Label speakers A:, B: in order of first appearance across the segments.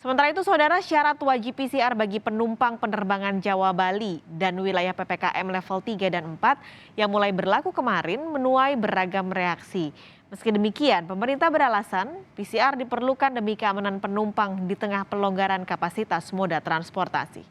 A: Sementara itu, saudara, syarat wajib PCR bagi penumpang penerbangan Jawa Bali dan wilayah PPKM level 3 dan 4 yang mulai berlaku kemarin menuai beragam reaksi. Meski demikian, pemerintah beralasan PCR diperlukan demi keamanan penumpang di tengah pelonggaran kapasitas moda transportasi.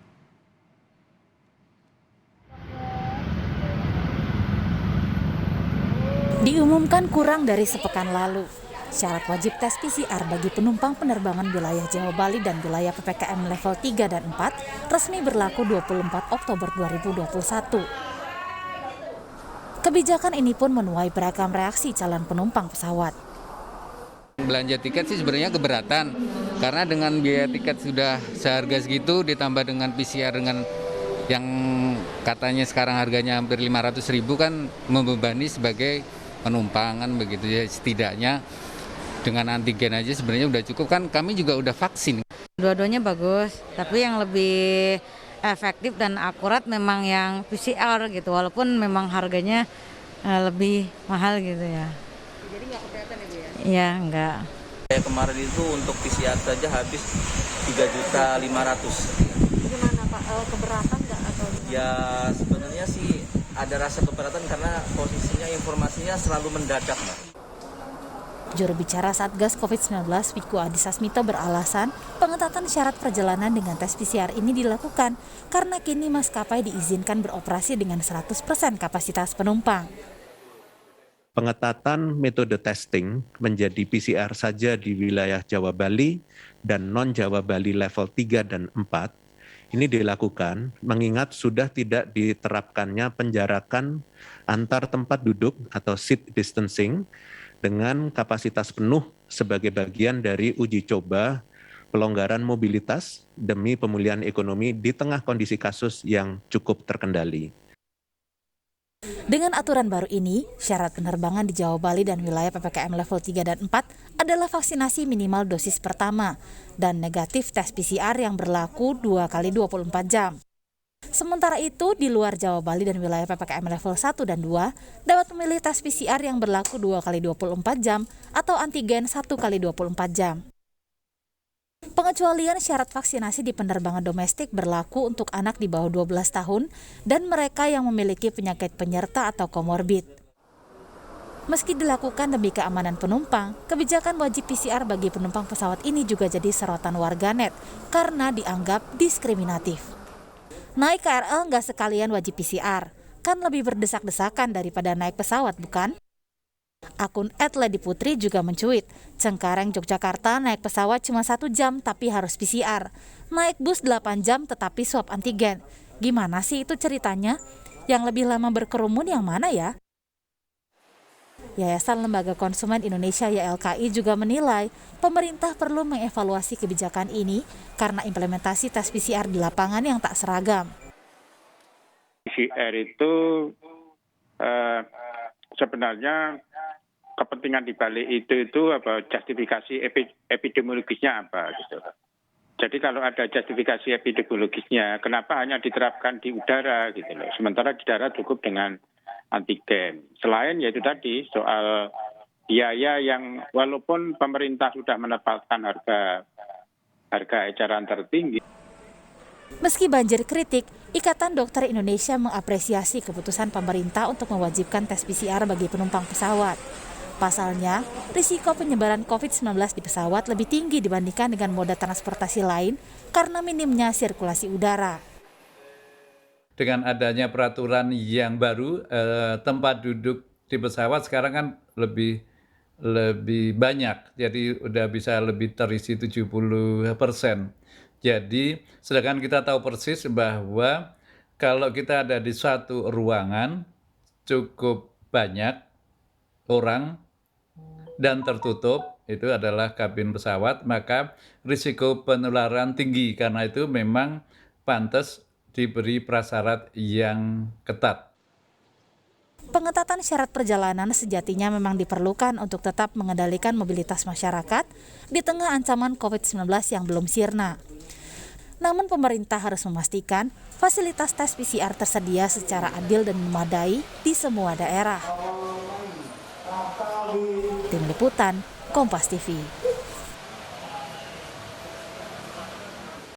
B: Diumumkan kurang dari sepekan lalu, syarat wajib tes PCR bagi penumpang penerbangan wilayah Jawa Bali dan wilayah PPKM level 3 dan 4 resmi berlaku 24 Oktober 2021. Kebijakan ini pun menuai beragam reaksi calon penumpang pesawat.
C: Belanja tiket sih sebenarnya keberatan, karena dengan biaya tiket sudah seharga segitu ditambah dengan PCR dengan yang katanya sekarang harganya hampir 500.000 kan membebani sebagai penumpang kan begitu ya. Setidaknya dengan antigen aja sebenarnya udah cukup, kan kami juga udah vaksin.
D: Dua-duanya bagus, tapi yang lebih efektif dan akurat memang yang PCR gitu, walaupun memang harganya lebih mahal gitu ya.
A: Jadi nggak keberatan ya, Bu ya?
D: Iya, enggak.
E: Kayak kemarin itu untuk PCR saja habis 3.500.000.
A: Gimana Pak, keberatan nggak atau gimana?
E: Ya sebenarnya sih ada rasa keberatan karena posisinya informasinya selalu mendadak, Mbak.
B: Juru bicara Satgas COVID-19 Wiku Adhisa Smito beralasan pengetatan syarat perjalanan dengan tes PCR ini dilakukan karena kini maskapai diizinkan beroperasi dengan 100% kapasitas penumpang.
F: Pengetatan metode testing menjadi PCR saja di wilayah Jawa Bali dan non-Jawa Bali level 3 dan 4 ini dilakukan mengingat sudah tidak diterapkannya penjarakan antar tempat duduk atau seat distancing dengan kapasitas penuh sebagai bagian dari uji coba pelonggaran mobilitas demi pemulihan ekonomi di tengah kondisi kasus yang cukup terkendali.
B: Dengan aturan baru ini, syarat penerbangan di Jawa Bali dan wilayah PPKM level 3 dan 4 adalah vaksinasi minimal dosis pertama dan negatif tes PCR yang berlaku 2 kali 24 jam. Sementara itu, di luar Jawa Bali dan wilayah PPKM level 1 dan 2 dapat memilih tes PCR yang berlaku 2 kali 24 jam atau antigen 1 kali 24 jam. Pengecualian syarat vaksinasi di penerbangan domestik berlaku untuk anak di bawah 12 tahun dan mereka yang memiliki penyakit penyerta atau komorbid. Meski dilakukan demi keamanan penumpang, kebijakan wajib PCR bagi penumpang pesawat ini juga jadi sorotan warganet karena dianggap diskriminatif. Naik KRL nggak sekalian wajib PCR, kan lebih berdesak-desakan daripada naik pesawat, bukan? Akun @lediputri juga mencuit, Cengkareng Yogyakarta naik pesawat cuma 1 jam tapi harus PCR. Naik bus 8 jam tetapi swab antigen. Gimana sih itu ceritanya? Yang lebih lama berkerumun yang mana ya? Yayasan Lembaga Konsumen Indonesia YLKI juga menilai pemerintah perlu mengevaluasi kebijakan ini karena implementasi tes PCR di lapangan yang tak seragam.
G: PCR itu sebenarnya kepentingan dibalik itu apa, justifikasi epidemiologisnya apa gitu. Jadi kalau ada justifikasi epidemiologisnya, kenapa hanya diterapkan di udara gitu loh, sementara di darat cukup dengan antigen. Selain yaitu tadi soal biaya yang walaupun pemerintah sudah menetapkan harga eceran tertinggi.
B: Meski banjir kritik, Ikatan Dokter Indonesia mengapresiasi keputusan pemerintah untuk mewajibkan tes PCR bagi penumpang pesawat. Pasalnya, risiko penyebaran COVID-19 di pesawat lebih tinggi dibandingkan dengan moda transportasi lain karena minimnya sirkulasi udara.
H: Dengan adanya peraturan yang baru, tempat duduk di pesawat sekarang kan lebih banyak, jadi udah bisa lebih terisi 70%. Jadi, sedangkan kita tahu persis bahwa kalau kita ada di suatu ruangan cukup banyak orang dan tertutup, itu adalah kabin pesawat, maka risiko penularan tinggi. Karena itu memang pantas diberi prasyarat yang ketat.
B: Pengetatan syarat perjalanan sejatinya memang diperlukan untuk tetap mengendalikan mobilitas masyarakat di tengah ancaman COVID-19 yang belum sirna. Namun pemerintah harus memastikan fasilitas tes PCR tersedia secara adil dan memadai di semua daerah. Tim Liputan, Kompas TV.